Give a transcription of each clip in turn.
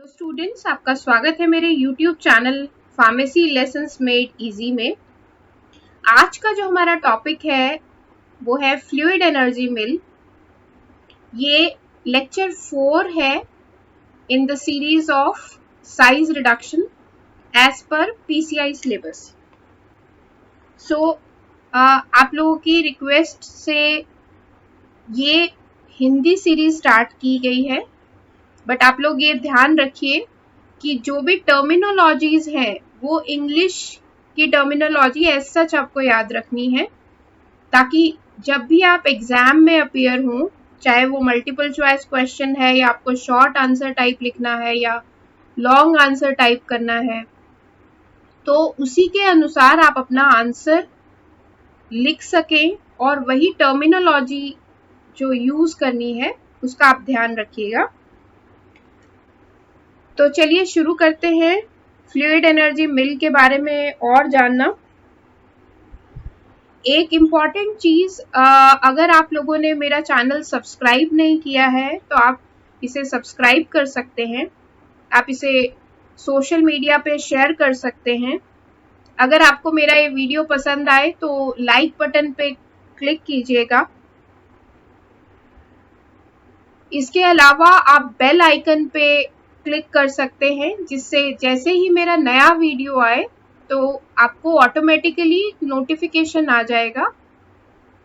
Hello students, आपका स्वागत है मेरे YouTube channel pharmacy lessons made easy में। आज का जो हमारा टॉपिक है वो है फ्लूइड एनर्जी मिल। ये लेक्चर 4 है in the series of size reduction as per PCI syllabus. आप लोगों की रिक्वेस्ट से ये हिंदी सीरीज स्टार्ट की गई है, बट आप लोग ये ध्यान रखिए कि जो भी टर्मिनोलॉजीज है वो इंग्लिश की टर्मिनोलॉजी एज सच आपको याद रखनी है, ताकि जब भी आप एग्जाम में अपीयर हो, चाहे वो मल्टीपल चॉइस क्वेश्चन है या आपको शॉर्ट आंसर टाइप लिखना है या लॉन्ग आंसर टाइप करना है, तो उसी के अनुसार आप अपना आंसर लिख सकें और वही टर्मिनोलॉजी जो यूज करनी है उसका आप ध्यान रखिएगा। तो चलिए शुरू करते हैं फ्लूइड एनर्जी मिल के बारे में और जानना। एक इम्पॉर्टेंट चीज, अगर आप लोगों ने मेरा चैनल सब्सक्राइब नहीं किया है तो आप इसे सब्सक्राइब कर सकते हैं। आप इसे सोशल मीडिया पे शेयर कर सकते हैं। अगर आपको मेरा ये वीडियो पसंद आए तो लाइक बटन पे क्लिक कीजिएगा। इसके अलावा आप बेल आइकन पे क्लिक कर सकते हैं, जिससे जैसे ही मेरा नया वीडियो आए तो आपको ऑटोमेटिकली नोटिफिकेशन आ जाएगा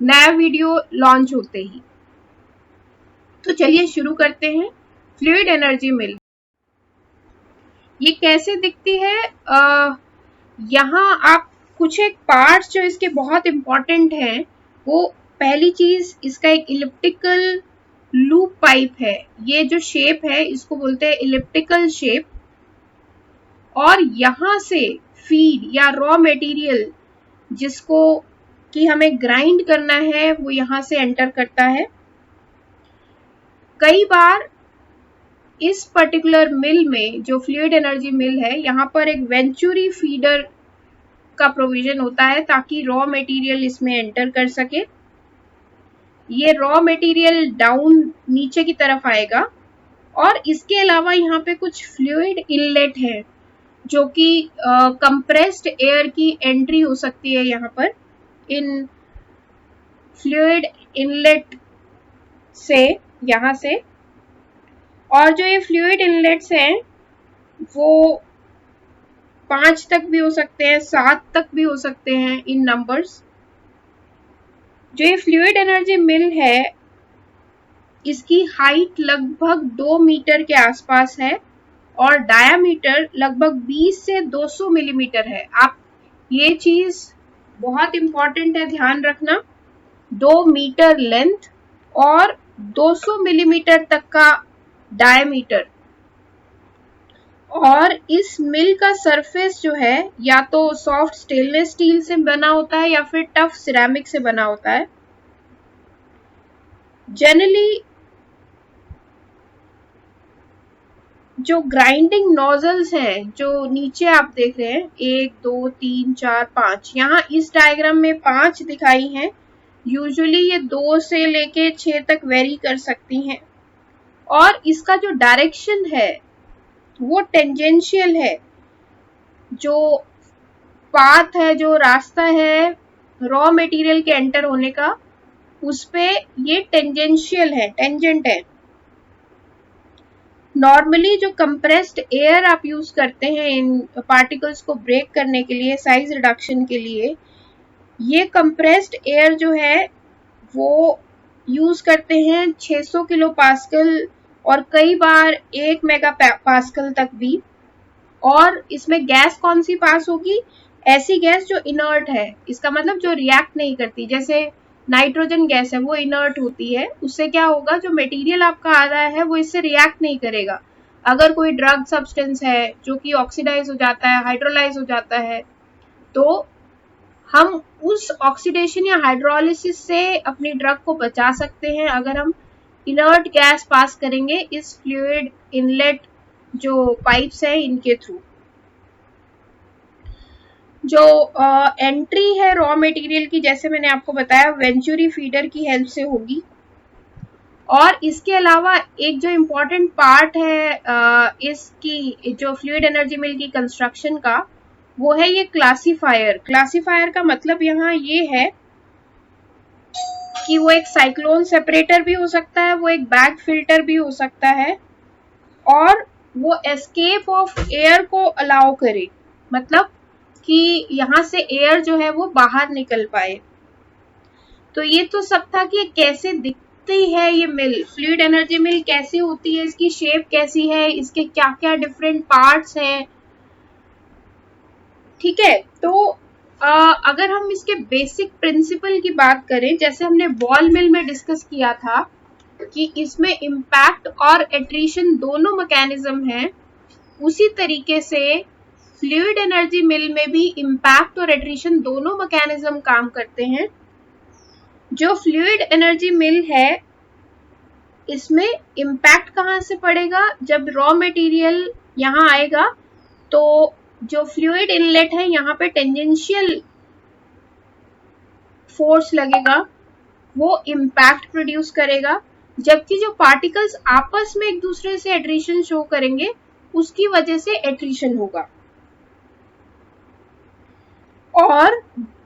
नया वीडियो लॉन्च होते ही। तो चलिए शुरू करते हैं। फ्लूइड एनर्जी मिल ये कैसे दिखती है? यहाँ आप कुछ एक पार्ट्स जो इसके बहुत इम्पोर्टेंट हैं, वो पहली चीज इसका एक इलिप्टिकल लूप पाइप है। ये जो शेप है इसको बोलते हैं इलिप्टिकल शेप, और यहाँ से फीड या रॉ मटेरियल जिसको कि हमें ग्राइंड करना है वो यहाँ से एंटर करता है। कई बार इस पर्टिकुलर मिल में, जो फ्लूइड एनर्जी मिल है, यहाँ पर एक वेंचुरी फीडर का प्रोविजन होता है ताकि रॉ मटेरियल इसमें एंटर कर सके। ये रॉ मटेरियल डाउन नीचे की तरफ आएगा, और इसके अलावा यहाँ पे कुछ फ्लूइड इनलेट है जो कि कंप्रेस्ड एयर की एंट्री हो सकती है यहाँ पर इन फ्लूइड इनलेट से, यहाँ से। और जो ये फ्लूइड इनलेट्स हैं वो 5 तक भी हो सकते हैं, 7 तक भी हो सकते हैं इन नंबर्स। जो ये फ्लूइड एनर्जी मिल है इसकी हाइट लगभग 2 मीटर के आसपास है और डायामीटर लगभग 20 से 200 मिलीमीटर है। आप ये चीज बहुत इंपॉर्टेंट है, ध्यान रखना। 2 मीटर लेंथ और 200 मिलीमीटर तक का डायमीटर। और इस मिल का सरफेस जो है या तो सॉफ्ट स्टेनलेस स्टील से बना होता है या फिर टफ सिरेमिक से बना होता है। जनरली जो ग्राइंडिंग नोजल्स हैं जो नीचे आप देख रहे हैं, 1 2 3 4 5, यहाँ इस डायग्राम में 5 दिखाई हैं। यूजुअली ये 2 से लेके 6 तक वेरी कर सकती हैं। और इसका जो डायरेक्शन है वो टेंजेंशियल है। जो पाथ है, जो रास्ता है रॉ मटेरियल के एंटर होने का, उस पे ये टेंजेंशियल है, टेंजेंट है। नॉर्मली जो कंप्रेस्ड एयर आप यूज करते हैं इन पार्टिकल्स को ब्रेक करने के लिए, साइज रिडक्शन के लिए, ये कंप्रेस्ड एयर जो है वो यूज करते हैं 600 किलो पास्कल और कई बार 1 मेगा पास्कल तक भी। और इसमें गैस कौन सी पास होगी? ऐसी गैस जो इनर्ट है, इसका मतलब जो रिएक्ट नहीं करती। जैसे नाइट्रोजन गैस है वो इनर्ट होती है, उससे क्या होगा, जो मटेरियल आपका आ रहा है वो इससे रिएक्ट नहीं करेगा। अगर कोई ड्रग सब्सटेंस है जो कि ऑक्सीडाइज हो जाता है, हाइड्रोलाइज हो जाता है, तो हम उस ऑक्सीडेशन या हाइड्रोलिसिस से अपनी ड्रग को बचा सकते हैं अगर हम इनर्ट गैस पास करेंगे इस फ्लूइड इनलेट जो पाइप्स है इनके थ्रू। जो एंट्री है रॉ मटेरियल की, जैसे मैंने आपको बताया, वेंचुरी फीडर की हेल्प से होगी। और इसके अलावा एक जो इम्पोर्टेंट पार्ट है इसकी जो फ्लूइड एनर्जी मिल की कंस्ट्रक्शन का, वो है ये क्लासीफायर। क्लासीफायर का मतलब यहाँ ये है कि वो एक साइक्लोन सेपरेटर भी हो सकता है, वो एक बैग फिल्टर भी हो सकता है, और वो एस्केप ऑफ एयर को अलाउ करे, मतलब कि यहाँ से एयर जो है वो बाहर निकल पाए। तो ये तो सब था कि कैसे दिखती है ये मिल, फ्लूइड एनर्जी मिल कैसे होती है, इसकी शेप कैसी है, इसके क्या क्या डिफरेंट पार्ट्स हैं। ठीक है, तो अगर हम इसके बेसिक प्रिंसिपल की बात करें, जैसे हमने बॉल मिल में डिस्कस किया था कि इसमें इम्पैक्ट और एट्रीशन दोनों मैकेनिज्म हैं, उसी तरीके से फ्लूइड एनर्जी मिल में भी इम्पैक्ट और एट्रीशन दोनों मैकेनिज्म काम करते हैं। जो फ्लूइड एनर्जी मिल है इसमें इम्पैक्ट कहाँ से पड़ेगा, जब रॉ मटेरियल यहाँ आएगा तो जो फ्लूइड इनलेट है यहाँ पे टेंजेंशियल फोर्स लगेगा, वो इम्पैक्ट प्रोड्यूस करेगा, जबकि जो पार्टिकल्स आपस में एक दूसरे से एट्रीशन शो करेंगे उसकी वजह से एट्रीशन होगा। और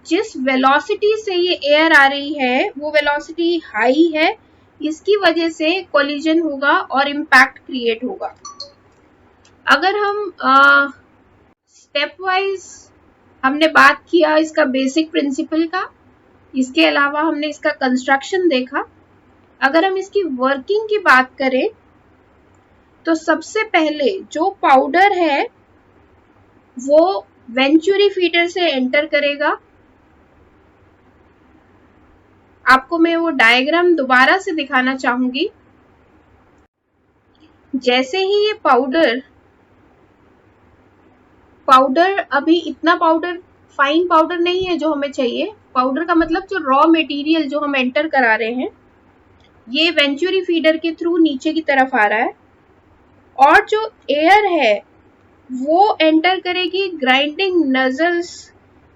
जिस वेलोसिटी से ये एयर आ रही है वो वेलोसिटी हाई है, इसकी वजह से कोलिजन होगा और इम्पैक्ट क्रिएट होगा। अगर हम स्टेप वाइज हमने बात किया इसका बेसिक प्रिंसिपल का, इसके अलावा हमने इसका कंस्ट्रक्शन देखा। अगर हम इसकी वर्किंग की बात करें तो सबसे पहले जो पाउडर है वो वेंचुरी फीडर से एंटर करेगा। आपको मैं वो डायग्राम दोबारा से दिखाना चाहूंगी। जैसे ही ये पाउडर अभी इतना पाउडर फाइन पाउडर नहीं है जो हमें चाहिए, पाउडर का मतलब जो रॉ मटेरियल जो हम एंटर करा रहे हैं ये वेंचुरी फीडर के थ्रू नीचे की तरफ आ रहा है, और जो एयर है वो एंटर करेगी ग्राइंडिंग नजल्स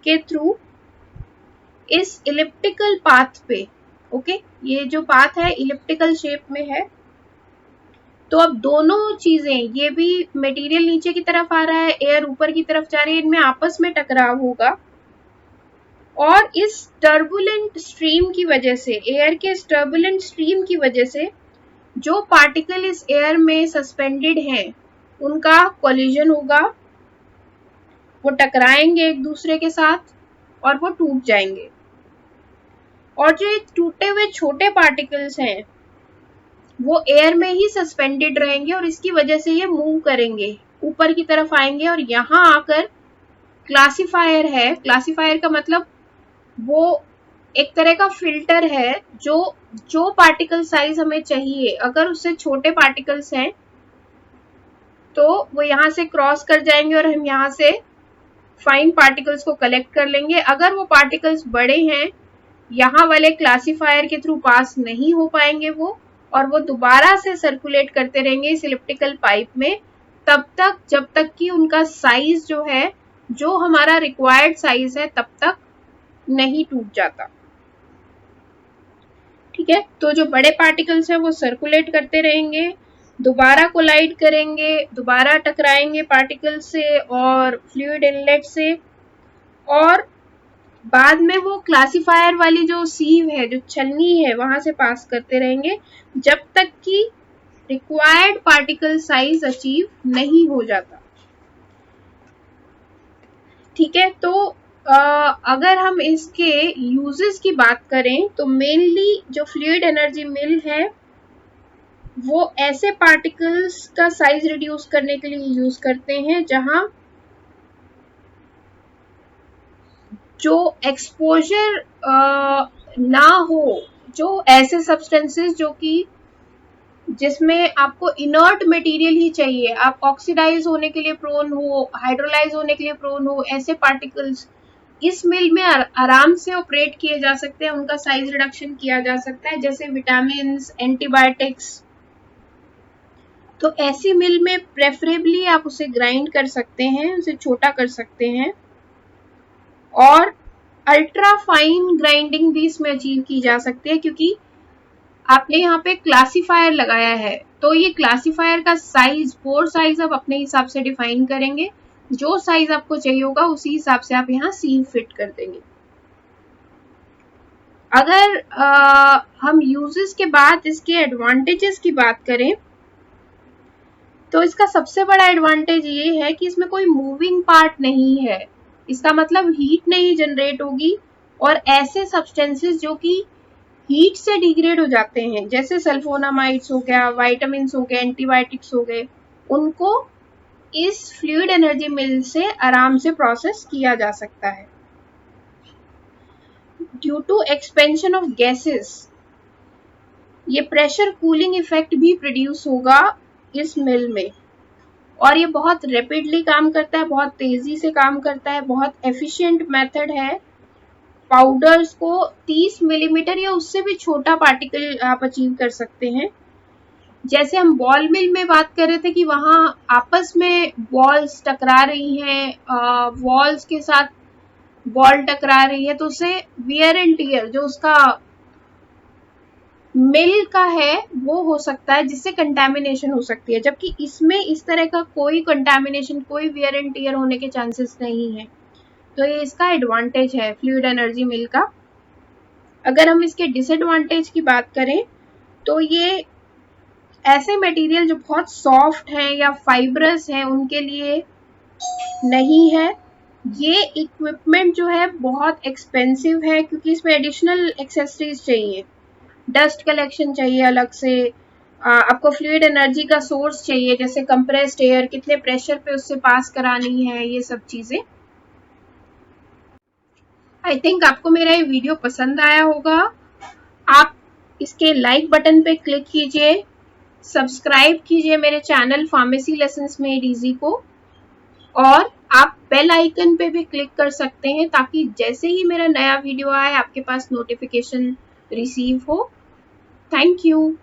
के थ्रू इस इलिप्टिकल पाथ पे। ओके, ये जो पाथ है इलिप्टिकल शेप में है। तो अब दोनों चीजें, ये भी मटेरियल नीचे की तरफ आ रहा है, एयर ऊपर की तरफ जा रही है, इनमें आपस में टकराव होगा, और इस टर्बुलेंट स्ट्रीम की वजह से, एयर के इस टर्बुलेंट स्ट्रीम की वजह से जो पार्टिकल इस एयर में सस्पेंडेड हैं उनका कोलिजन होगा, वो टकराएंगे एक दूसरे के साथ और वो टूट जाएंगे। और जो ये टूटे हुए छोटे पार्टिकल्स हैं वो एयर में ही सस्पेंडेड रहेंगे और इसकी वजह से ये मूव करेंगे, ऊपर की तरफ आएंगे और यहाँ आकर क्लासीफायर है। क्लासीफायर का मतलब वो एक तरह का फिल्टर है, जो पार्टिकल साइज हमें चाहिए, अगर उससे छोटे पार्टिकल्स हैं तो वो यहाँ से क्रॉस कर जाएंगे और हम यहाँ से फाइन पार्टिकल्स को कलेक्ट कर लेंगे। अगर वो पार्टिकल्स बड़े हैं, यहाँ वाले क्लासीफायर के थ्रू पास नहीं हो पाएंगे वो, और वो दोबारा से सर्कुलेट करते रहेंगे इस इलिप्टिकल पाइप में तब तक जब तक कि उनका साइज जो है, जो हमारा रिक्वायर्ड साइज है, तब तक नहीं टूट जाता। ठीक है, तो जो बड़े पार्टिकल्स हैं वो सर्कुलेट करते रहेंगे, दोबारा कोलाइड करेंगे, दोबारा टकराएंगे पार्टिकल से और फ्लूइड इनलेट से, और बाद में वो क्लासीफायर वाली जो सीव है, जो छलनी है, वहां से पास करते रहेंगे जब तक कि रिक्वायर्ड पार्टिकल साइज अचीव नहीं हो जाता। ठीक है, तो अगर हम इसके यूजेस की बात करें तो मेनली जो फ्लूइड एनर्जी मिल है वो ऐसे पार्टिकल्स का साइज रिड्यूस करने के लिए यूज करते हैं जहां जो एक्सपोजर ना हो, जो ऐसे सब्सटेंसेस जो कि जिसमें आपको इनर्ट मटेरियल ही चाहिए, आप ऑक्सीडाइज होने के लिए प्रोन हो, हाइड्रोलाइज होने के लिए प्रोन हो, ऐसे पार्टिकल्स इस मिल में आराम से ऑपरेट किए जा सकते हैं, उनका साइज रिडक्शन किया जा सकता है, जैसे विटामिन, एंटीबायोटिक्स। तो ऐसी मिल में प्रेफरेबली आप उसे ग्राइंड कर सकते हैं, उसे छोटा कर सकते हैं, और अल्ट्रा फाइन ग्राइंडिंग भी इसमें अचीव की जा सकती है, क्योंकि आपने यहाँ पे क्लासिफायर लगाया है, तो ये क्लासिफायर का साइज, पोर साइज आप अपने हिसाब से डिफाइन करेंगे। जो साइज आपको चाहिए होगा उसी हिसाब से आप यहाँ सील फिट कर देंगे। अगर हम यूजेस के बाद इसके एडवांटेजेस की बात करें तो इसका सबसे बड़ा एडवांटेज ये है कि इसमें कोई मूविंग पार्ट नहीं है। इसका मतलब हीट नहीं जनरेट होगी, और ऐसे सब्सटेंसेस जो कि हीट से डिग्रेड हो जाते हैं, जैसे सल्फोनामाइड्स हो गया, विटामिन्स हो गए, एंटीबायोटिक्स हो गए, उनको इस फ्लूइड एनर्जी मिल से आराम से प्रोसेस किया जा सकता है। Due to expansion of gases, ये प्रेशर कूलिंग इफेक्ट भी प्रोड्यूस होगा इस मिल में, और ये बहुत रैपिडली काम करता है, बहुत तेजी से काम करता है, बहुत एफिशिएंट मेथड है। पाउडर्स को 30 मिलीमीटर या उससे भी छोटा पार्टिकल आप अचीव कर सकते हैं। जैसे हम बॉल मिल में बात कर रहे थे कि वहां आपस में बॉल्स टकरा रही हैं, वॉल्स के साथ बॉल टकरा रही है, तो उससे वियर एंड टियर जो उसका मिल का है वो हो सकता है, जिससे कंटामिनेशन हो सकती है। जबकि इसमें इस तरह का कोई कंटामिनेशन, कोई वियर एंड टियर होने के चांसेस नहीं है। तो ये इसका एडवांटेज है फ्लूइड एनर्जी मिल का। अगर हम इसके डिसएडवांटेज की बात करें तो ये ऐसे मटेरियल जो बहुत सॉफ्ट हैं या फाइब्रस हैं उनके लिए नहीं है। ये इक्विपमेंट जो है बहुत एक्सपेंसिव है, क्योंकि इसमें एडिशनल एक्सेसरीज चाहिए, डस्ट कलेक्शन चाहिए अलग से, आपको फ्लूइड एनर्जी का सोर्स चाहिए, जैसे कंप्रेस्ड एयर कितने प्रेशर पे उससे पास करानी है, ये सब चीजें। आई थिंक आपको मेरा ये वीडियो पसंद आया होगा। आप इसके लाइक बटन पे क्लिक कीजिए, सब्सक्राइब कीजिए मेरे channel pharmacy lessons made easy को, और आप बेल आइकन पे भी क्लिक कर सकते हैं ताकि जैसे ही मेरा नया वीडियो आए आपके पास नोटिफिकेशन रिसीव हो। Thank you.